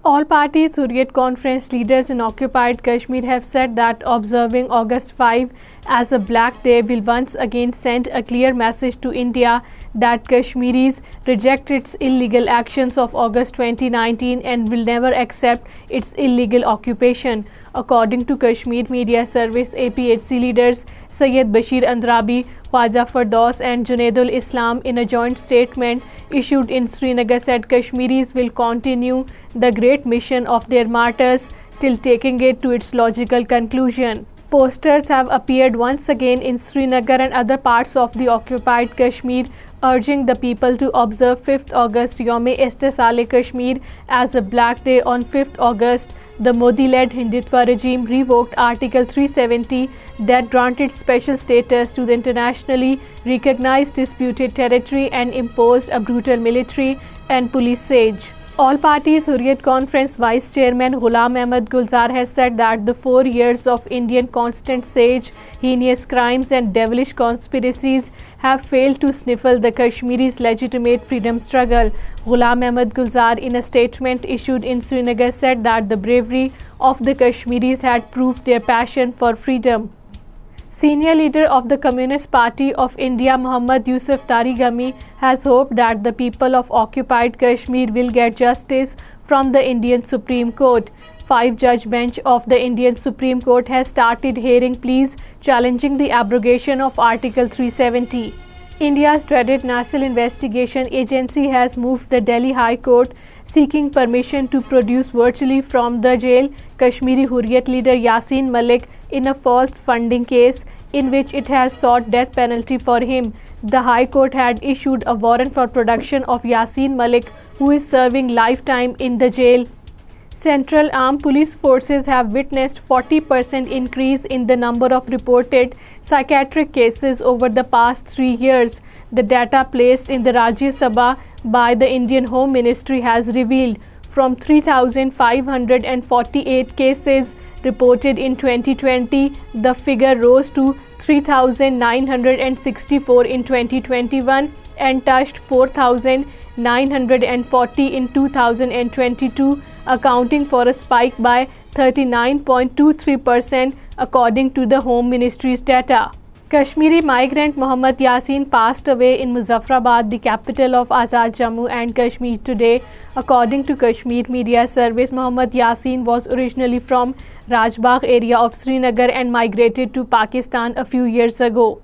All party Hurriyat conference leaders in occupied Kashmir have said that observing August 5 as a black day will once again send a clear message to India that Kashmiris reject its illegal actions of August 2019 and will never accept its illegal occupation. According to Kashmir Media Service APHC leaders Syed Bashir Andrabi, Khwaja Fardos and Junaidul Islam in a joint statement issued in Srinagar said Kashmiris will continue the great mission of their martyrs till taking it to its logical conclusion. Posters have appeared once again in Srinagar and other parts of the occupied Kashmir urging the people to observe 5th August Yom-e-Istisal Kashmir as a black day. On 5th August, the Modi-led Hindutva regime revoked Article 370 that granted special status to the internationally recognized disputed territory and imposed a brutal military and police siege. All parties Hurriyat Conference Vice Chairman Ghulam Ahmad Gulzar has said that the 4 years of Indian constant siege, heinous crimes and devilish conspiracies have failed to stifle the Kashmiris' legitimate freedom struggle. Ghulam Ahmad Gulzar in a statement issued in Srinagar said that the bravery of the Kashmiris had proved their passion for freedom. Senior leader of the Communist Party of India, Muhammad Yusuf Tarigami, has hoped that the people of occupied Kashmir will get justice from the Indian Supreme Court. 5-judge bench of the Indian Supreme Court has started hearing pleas challenging the abrogation of Article 370. India's dreaded National Investigation Agency has moved the Delhi High Court seeking permission to produce virtually from the jail Kashmiri Hurriyat leader Yasin Malik in a false funding case in which it has sought death penalty for him. The High Court had issued a warrant for production of Yasin Malik, who is serving lifetime in the jail. Central Armed Police Forces have witnessed 40% increase in the number of reported psychiatric cases over the past 3 years. The data placed in the Rajya Sabha by the Indian Home Ministry has revealed from 3,548 cases reported in 2020, the figure rose to 3,964 in 2021 and touched 4,940 in 2022, accounting for a spike by 39.23% according to the Home Ministry's data. Kashmiri migrant Mohammad Yasin passed away in Muzaffarabad, the capital of Azad Jammu and Kashmir today. According to Kashmir Media Service, Mohammad Yasin was originally from Rajbagh area of Srinagar and migrated to Pakistan a few years ago.